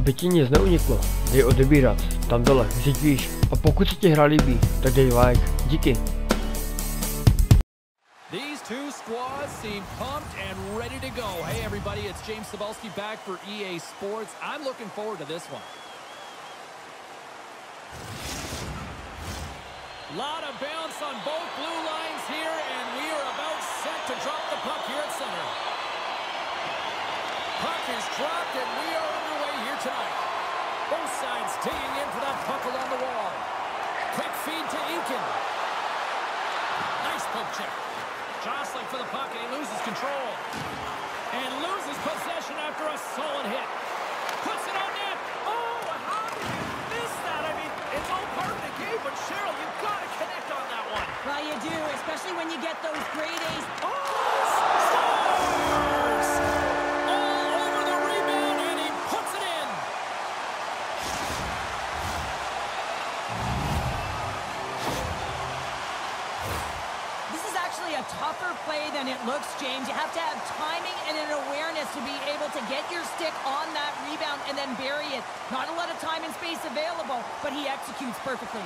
Aby ti nic neuniklo, dej odebírat, tam dole, vždyť víš. A pokud se ti hra líbí, tak dej like. Díky. These two squads seem pumped and ready to go. Hey everybody, it's James Cebulski back for EA Sports. I'm looking forward to this one. Lot of bounce on both blue lines here, and we are about set to drop the puck here at center. Puck is dropped, and we are underway here tonight. Both sides digging in for that puck along the wall. Quick feed to Eakin. Nice poke check. Jostling for the puck, and he loses control. And loses possession after a solid hit. Puts it on net. Oh, how did you miss that? I mean, it's all part of the game, but Cheryl, you've got to connect on that one. Well, you do, especially when you get those grade A's. Oh, Scores! All over the rebound, and he puts it in. This is actually a tougher play than it looks, James. You have to have timing and an awareness to be able to get your stick on that rebound and then bury it. Not a lot of time and space available, but he executes perfectly.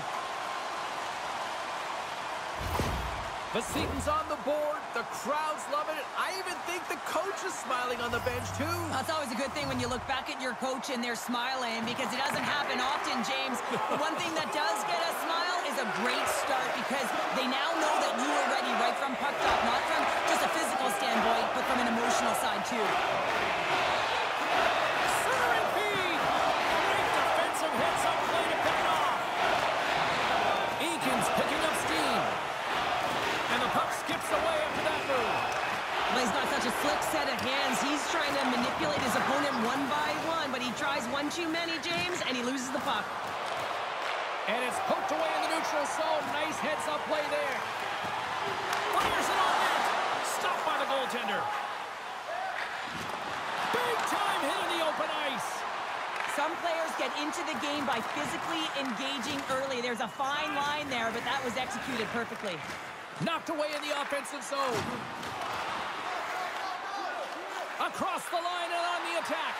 Vsetín's on the board. The crowd's loving it. I even think the coach is smiling on the bench, too. That's always a good thing when you look back at your coach and they're smiling, because it doesn't happen often, James. The one thing that does get a smile is a great start, because they now know that you are ready right from puck drop, not from just a physical standpoint, but from an emotional side, too. Centering feed. Great defensive hits up play to pick it off. Eakin's picking up steam. And the puck skips away after that move. Well, he's got such a slick set of hands. He's trying to manipulate his opponent one by one, but he tries one too many, James, and he loses the puck. And it's poked away in the neutral zone. Nice heads-up play there. Fires it on net. Stopped by the goaltender. Big time hit in the open ice. Some players get into the game by physically engaging early. There's a fine line there, but that was executed perfectly. Knocked away in the offensive zone. Across the line and on the attack.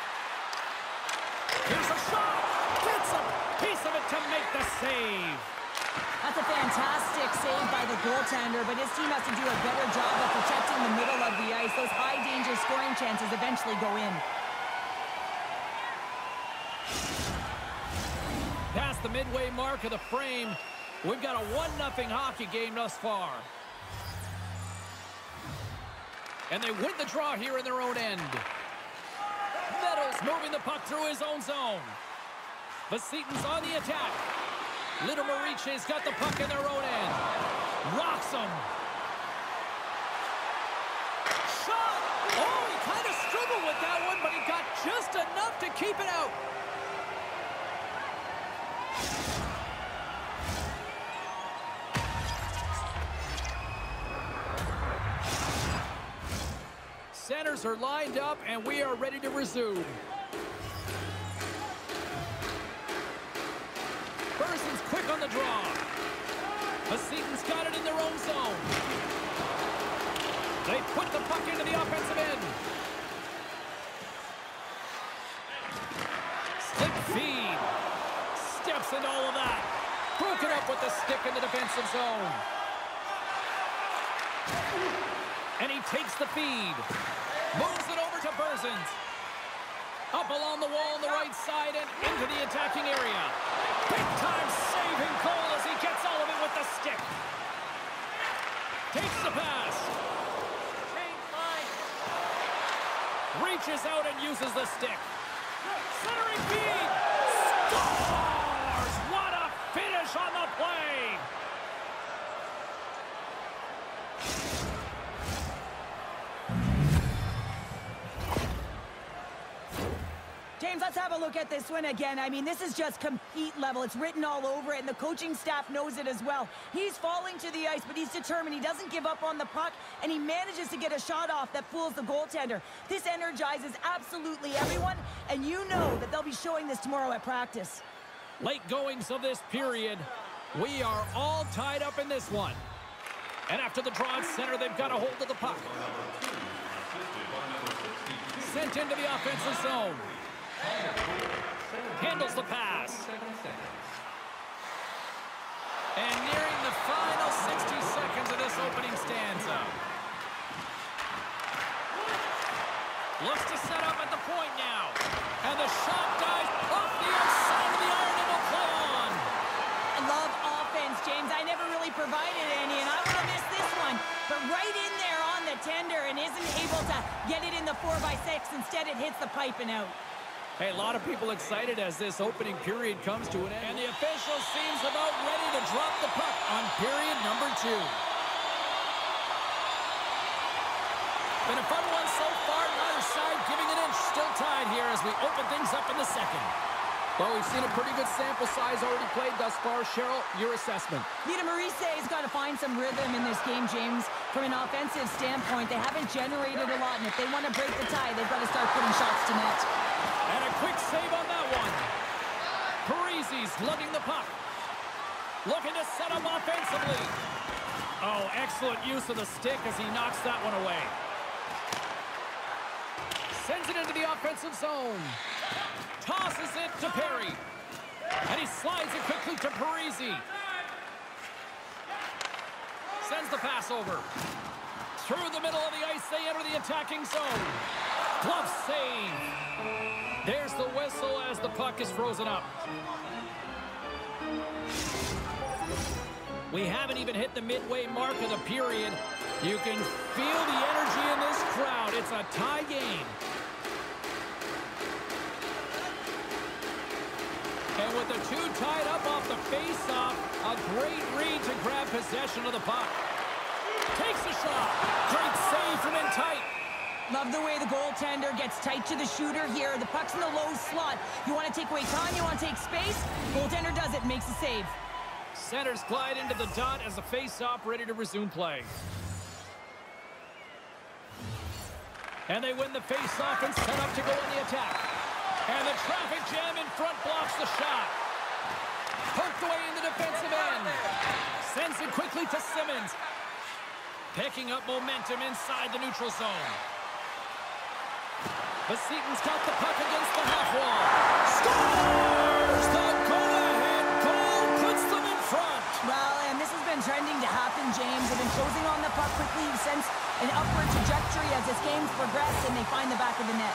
Here's a shot. Gets a piece of it to make the save. That's a fantastic save by the goaltender, but his team has to do a better job of protecting the middle of the ice. Those high-danger scoring chances eventually go in. Past the midway mark of the frame, we've got a 1-0 hockey game thus far. And they win the draw here in their own end. Meadows moving the puck through his own zone. Vsetín's on the attack. Litoměřicím's got the puck in their own end. Rocks him. Shot! Oh, he kind of struggled with that one, but he got just enough to keep it out. Centers are lined up, and we are ready to resume. Person's quick on the draw. Vsetín's got it in their own zone. They put the puck into the offensive end. Stick feed. Steps into all of that. Broken up with the stick in the defensive zone. And he takes the feed. Moves it over to Berzins. Up along the wall on the right side and into the attacking area. Big time saving goal as he gets all of it with the stick. Takes the pass. Reaches out and uses the stick. Centering feed. Scores! What a finish on the play! James, let's have a look at this one again. I mean, this is just compete level. It's written all over it, and the coaching staff knows it as well. He's falling to the ice, but he's determined. He doesn't give up on the puck, and he manages to get a shot off that fools the goaltender. This energizes absolutely everyone, and you know that they'll be showing this tomorrow at practice. Late goings of this period. We are all tied up in this one. And after the draw at center, they've got a hold of the puck. Sent into the offensive zone. Handles the pass. And nearing the final 60 seconds of this opening stanza. Looks to set up at the point now. And the shot dives off the outside of the iron and will play on. I love offense, James. I never really provided any, and I would have missed this one. But right in there on the tender and isn't able to get it in the 4x6. Instead, it hits the pipe and out. Hey, a lot of people excited as this opening period comes to an end. And the official seems about ready to drop the puck on period number 2. Been a fun one so far. Neither side giving an inch. Still tied here as we open things up in the second. Well, we've seen a pretty good sample size already played thus far. Cheryl, your assessment. Litoměřice has got to find some rhythm in this game, James. From an offensive standpoint, they haven't generated a lot, and if they want to break the tie, they've got to start putting shots to net. And a quick save on that one. Parizi's lugging the puck. Looking to set up offensively. Oh, excellent use of the stick as he knocks that one away. Sends it into the offensive zone. Tosses it to Perry. And he slides it quickly to Parisi. Sends the pass over. Through the middle of the ice, they enter the attacking zone. Glove save. There's the whistle as the puck is frozen up. We haven't even hit the midway mark of the period. You can feel the energy in this crowd. It's a tie game. And with the two tied up off the face-off, a great read to grab possession of the puck. Takes a shot. Great save from in tight. Love the way the goaltender gets tight to the shooter here. The puck's in the low slot. You want to take away time, you want to take space. Goaltender does it, makes a save. Centers glide into the dot as the face-off ready to resume play. And they win the face-off and set up to go in the attack. And the traffic jam in front blocks the shot. Poked away in the defensive end. Sends it quickly to Simmons. Picking up momentum inside the neutral zone. Vsetín's got the puck against the half wall. Scores! The go-ahead goal puts them in front. Well, and this has been trending to happen, James. They've been closing on the puck quickly. You sense an upward trajectory as this game's progressed, and they find the back of the net.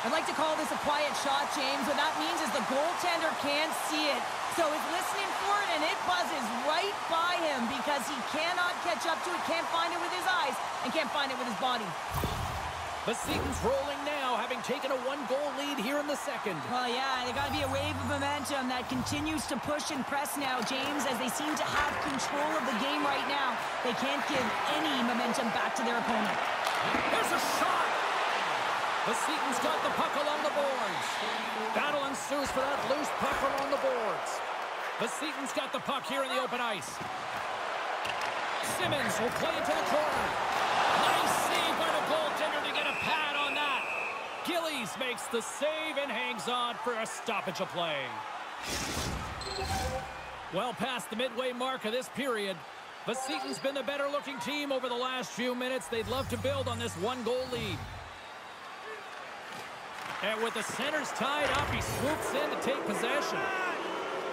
I'd like to call this a quiet shot, James. What that means is the goaltender can't see it. So he's listening for it, and it buzzes right by him because he cannot catch up to it, can't find it with his eyes, and can't find it with his body. Vsetín's rolling now, having taken a one-goal lead here in the second. Well, yeah, there's got to be a wave of momentum that continues to push and press now, James, as they seem to have control of the game right now. They can't give any momentum back to their opponent. There's a shot! Vsetín's got the puck along the boards. Battle ensues for that loose puck along the boards. Vsetín's got the puck here in the open ice. Simmons will play into the corner. Nice save by the goaltender to get a pad on that. Gillies makes the save and hangs on for a stoppage of play. Well past the midway mark of this period, Vsetín's been the better-looking team over the last few minutes. They'd love to build on this one-goal lead. And with the centers tied up, he swoops in to take possession.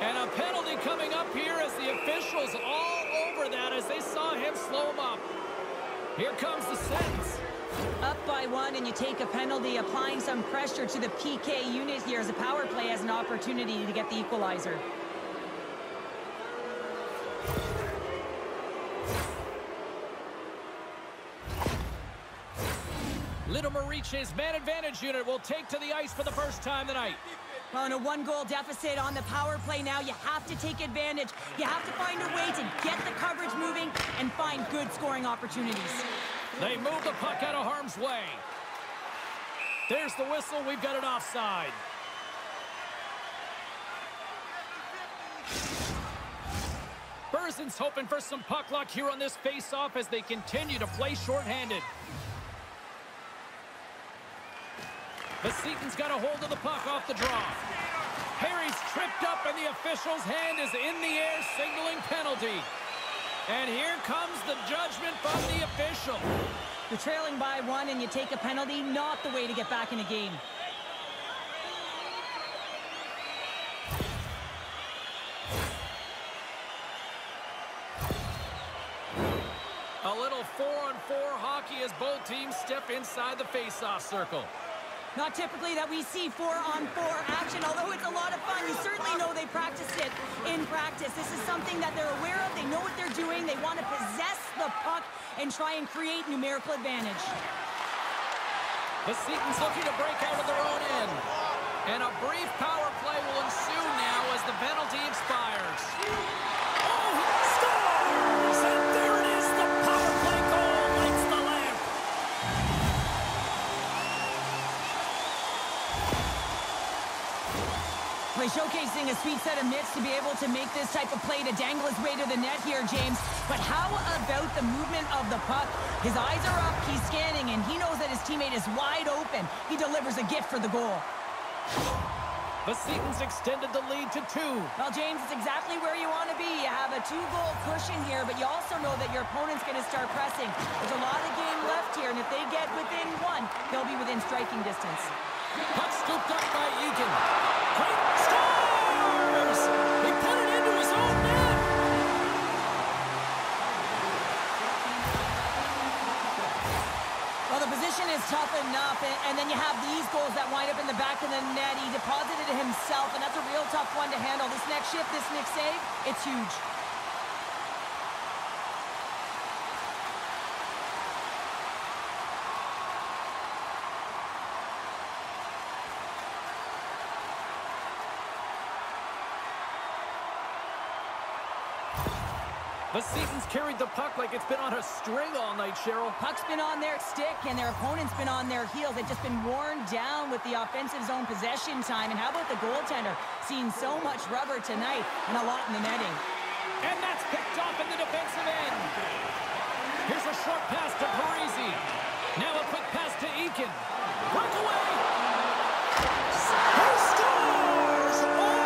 And a penalty coming up here as the officials all over that as they saw him slow him up. Here comes the Sens. Up by one, and you take a penalty, applying some pressure to the PK unit here as the power play has an opportunity to get the equalizer. Litoměřicím's man advantage unit will take to the ice for the first time tonight. On a one-goal deficit on the power play now, you have to take advantage. You have to find a way to get the coverage moving and find good scoring opportunities. They move the puck out of harm's way. There's the whistle. We've got it offside. Berzin's hoping for some puck luck here on this face-off as they continue to play shorthanded. Vsetín's got a hold of the puck off the draw. Harry's tripped up and the official's hand is in the air signaling penalty. And here comes the judgment from the official. You're trailing by one and you take a penalty, not the way to get back in the game. 4-on-4 hockey as both teams step inside the face-off circle. Not typically that we see 4-on-4 action, although it's a lot of fun. You certainly know they practiced it in practice. This is something that they're aware of. They know what they're doing. They want to possess the puck and try and create numerical advantage. The Vsetín's looking to break out of their own end. And a brief power play will ensue now as the penalty expires. Oh, he scores! And there it is, the power play goal lights the lamp. Play showcasing a sweet set of mitts to be able to make this type of play to dangle his way to the net here, James. But how about the movement of the puck? His eyes are up, he's scanning, and he knows that his teammate is wide open. He delivers a gift for the goal. Vsetín's extended the lead to 2. Well, James, it's exactly where you want to be. You have a 2-goal cushion here, but you also know that your opponent's going to start pressing. There's a lot of game left here, and if they get within 1, they'll be within striking distance. Puck scooped up by Egan. Great scores! He put it into his own net. Well, the position is tough enough, and then you have these goals that wind up in the back of the net. He deposited it himself, and that's a real tough one to handle. This next shift, this next save, it's huge. Vsetín's carried the puck like it's been on a string all night, Cheryl. Puck's been on their stick, and their opponent's been on their heels. They've just been worn down with the offensive zone possession time. And how about the goaltender? Seeing so much rubber tonight and a lot in the netting. And that's picked off in the defensive end. Here's a short pass to Parisi. Now a quick pass to Eakin. Breakaway! He scores! Oh,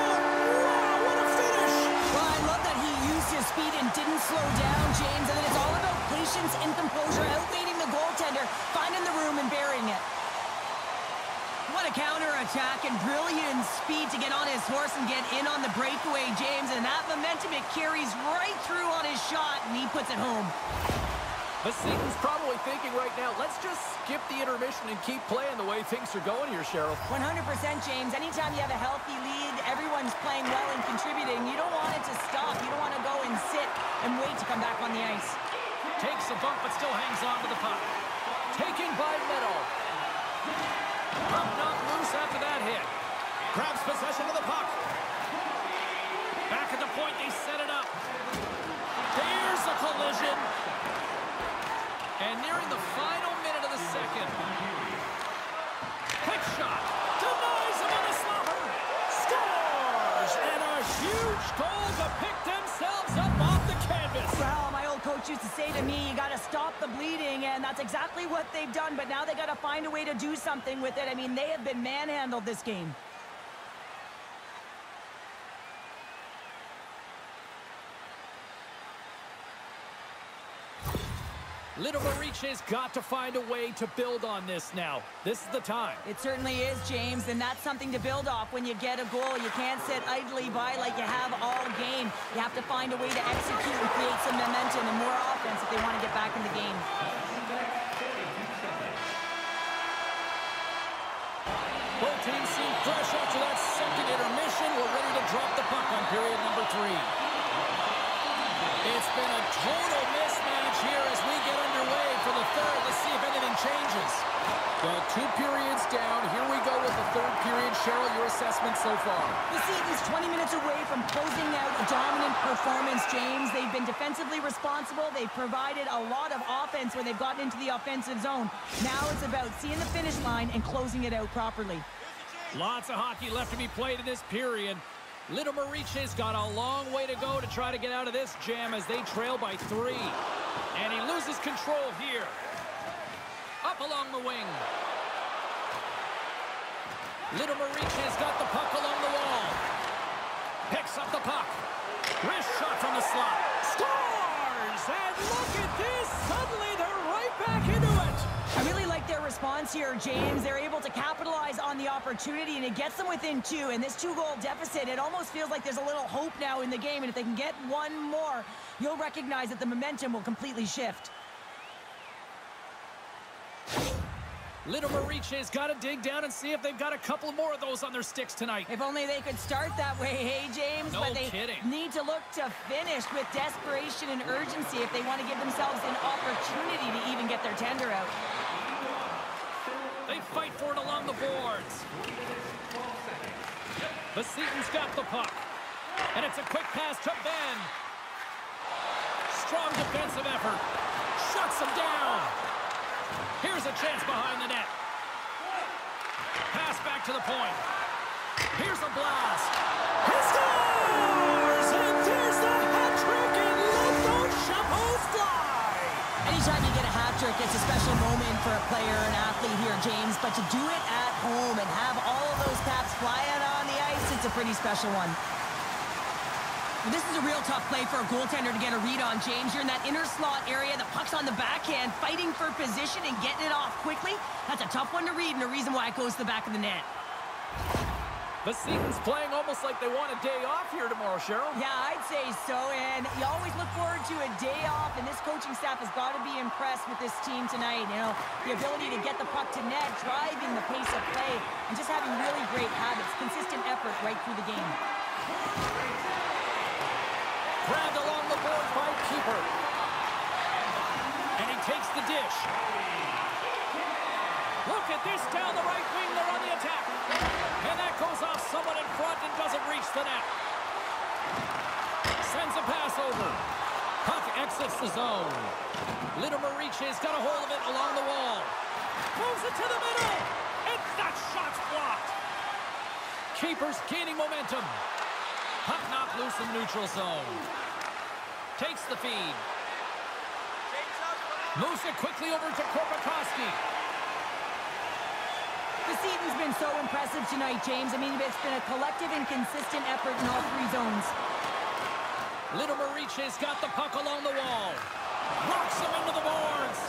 wow, what a finish! Well, I love that he used his speed and didn't slow down, James. And then it's all about patience and composure, outweighing the goaltender, finding the room and burying it. What a counter-attack and brilliant speed to get on his horse and get in on the breakaway, James. And that momentum, it carries right through on his shot, and he puts it home. Vsetín's probably thinking right now, let's just skip the intermission and keep playing the way things are going here, Cheryl. 100%, James. Anytime you have a healthy lead, everyone's playing well and contributing. You don't want it to stop. You don't want to go and sit and wait to come back on the ice. Takes a bump, but still hangs on to the puck. Taken by Meadow. Puck knocked loose after that hit. Grabs possession of the puck. Back at the point, they set it up. There's a collision. And nearing the final minute of the second. Quick shot. Denies him on a slobber. Scores! And a huge goal to pick themselves up off the canvas. Well, my old coach used to say to me, you got to stop the bleeding, and that's exactly what they've done, but now they got to find a way to do something with it. I mean, they have been manhandled this game. Litoměřicím's got to find a way to build on this now. This is the time. It certainly is, James, and that's something to build off when you get a goal. You can't sit idly by like you have all game. You have to find a way to execute and create some momentum and more offense if they want to get back in the game. Both teams seem fresh after that second intermission. We're ready to drop the puck on period number 3. It's been a total mismatch here as we get underway for the third. Let's see if anything changes. Well, 2 periods down. Here we go with the third period. Cheryl, your assessment so far? Vsetín's 20 minutes away from closing out a dominant performance, James. They've been defensively responsible. They've provided a lot of offense when they've gotten into the offensive zone. Now it's about seeing the finish line and closing it out properly. Lots of hockey left to be played in this period. Litoměřicím's got a long way to go to try to get out of this jam as they trail by 3. And he loses control here. Up along the wing. Litoměřicím's got the puck along the wall. Picks up the puck. Wrist shot from the slot. Scores! And look at this! Suddenly they're right back into it! I really like their response here, James. They're able to capitalize on the opportunity, and it gets them within 2. And this 2-goal deficit, it almost feels like there's a little hope now in the game. And if they can get one more, you'll recognize that the momentum will completely shift. Litoměřicím got to dig down and see if they've got a couple more of those on their sticks tonight. If only they could start that way, hey, James? No but they kidding. need to look to finish with desperation and urgency if they want to give themselves an opportunity to even get their tender out. They fight for it along the boards. Vsetín's got the puck. And it's a quick pass to Ben. Strong defensive effort. Shuts him down. Here's a chance behind the net. Pass back to the point. Here's a blast. He scores! And there's the hat trick and let those chapeaus fly! Anytime you get a hat trick, it's a special moment for a player, an athlete here, James. But to do it at home and have all of those caps flying on the ice, it's a pretty special one. This is a real tough play for a goaltender to get a read on, James. You're in that inner slot area, the puck's on the backhand, fighting for position and getting it off quickly. That's a tough one to read and a reason why it goes to the back of the net. Vsetín's playing almost like they want a day off here tomorrow, Cheryl. Yeah, I'd say so, and you always look forward to a day off, and this coaching staff has got to be impressed with this team tonight. You know, the ability to get the puck to net, driving the pace of play, and just having really great habits, consistent effort right through the game. Grabbed along the boards by keeper. And he takes the dish. Look at this down the right wing. They're on the attack. And that goes off someone in front and doesn't reach the net. Sends a pass over. Puck exits the zone. Litoměřicím's got a hold of it along the wall. Moves it to the middle. And that shot's blocked. Keeper's gaining momentum. Puck knocked loose in neutral zone. Takes the feed. Moves it quickly over to Korpikoski. Vsetín's been so impressive tonight, James. I mean, it's been a collective and consistent effort in all three zones. Litoměřicím's got the puck along the wall. Rocks him into the boards.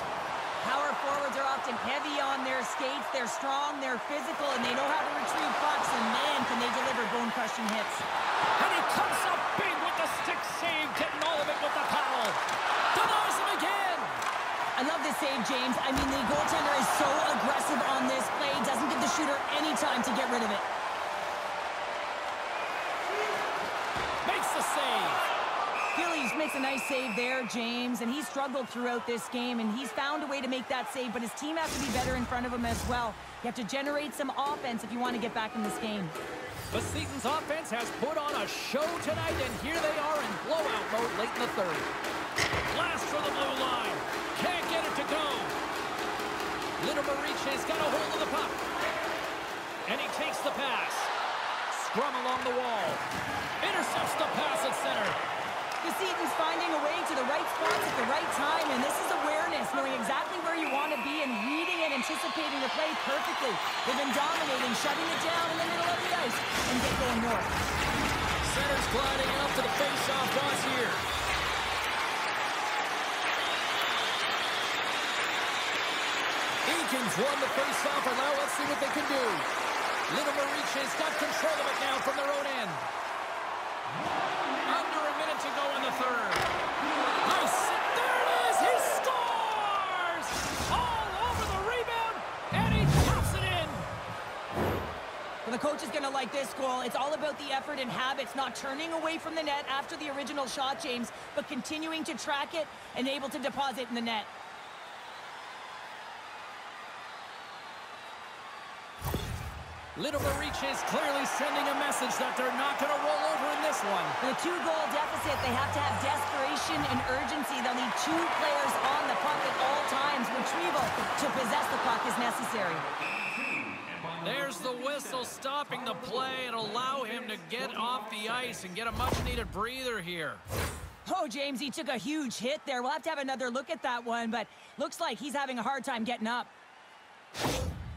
Power forwards are often heavy on their skates. They're strong, they're physical, and they know how to retrieve pucks. And man, can they deliver bone-crushing hits. And he comes up big with the stick save, getting all of it with the paddle. Denies him again. I love this save, James. I mean, the goaltender is so aggressive on this play. Doesn't give the shooter any time to get rid of it. Makes the save. Phillies makes a nice save there, James, and he's struggled throughout this game, and he's found a way to make that save, but his team has to be better in front of him as well. You have to generate some offense if you want to get back in this game. Vsetín's offense has put on a show tonight, and here they are in blowout mode late in the third. Blast for the blue line. Can't get it to go. Litoměřicím's got a hold of the puck. And he takes the pass. Scrum along the wall. Intercepts the pass at center. Vsetín's finding a way to the right spots at the right time, and this is awareness, knowing exactly where you want to be and reading and anticipating the play perfectly. They've been dominating, shutting it down in the middle of the ice, and get going north. Center's gliding out to the face-off cross here. Eakins won the face-off, and now let's see what they can do. Litoměřicím's got control of it now from their own end. Under a minute to go in the third. Nice. There it is. He scores! All over the rebound, and he pops it in. Well, the coach is going to like this goal. It's all about the effort and habits, not turning away from the net after the original shot, James, but continuing to track it and able to deposit in the net. Litoměřicím's clearly sending a message that they're not going to roll over in this one. With a two-goal deficit, they have to have desperation and urgency. They'll need two players on the puck at all times. Retrieval to possess the puck is necessary. There's the whistle stopping the play and allow him to get off the ice and get a much-needed breather here. Oh, James, he took a huge hit there. We'll have to have another look at that one, but looks like he's having a hard time getting up.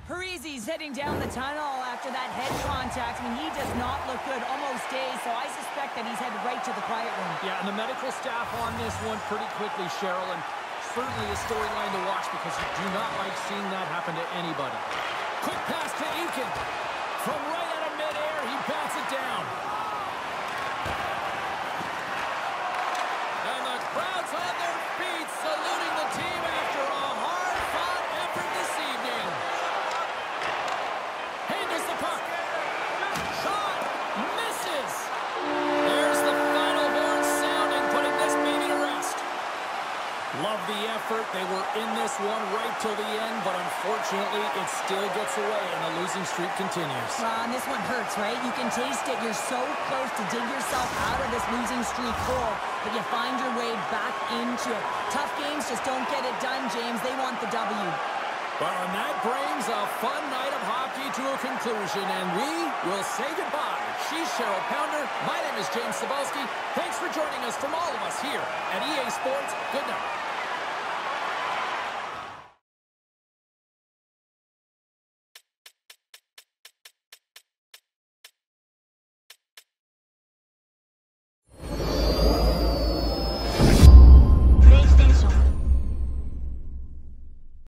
Parise's heading down the tunnel after that head contact. I mean, he does not look good, almost dazed, so I suspect that he's headed right to the quiet room. Yeah, and the medical staff on this one pretty quickly, Cheryl, and certainly a storyline to watch because you do not like seeing that happen to anybody. Quick pass to Eakin. From right out of midair, he bats it down. And the crowd's on their feet, saluting the team after a hard-fought effort this season. this one right till the end, but unfortunately, it still gets away and the losing streak continues. And this one hurts, right? You can taste it. You're so close to dig yourself out of this losing streak hole, but you find your way back into it. Tough games just don't get it done, James. They want the W. Well, and that brings a fun night of hockey to a conclusion, and we will say goodbye. She's Cheryl Pounder. My name is James Cebulski. Thanks for joining us from all of us here at EA Sports. Good night.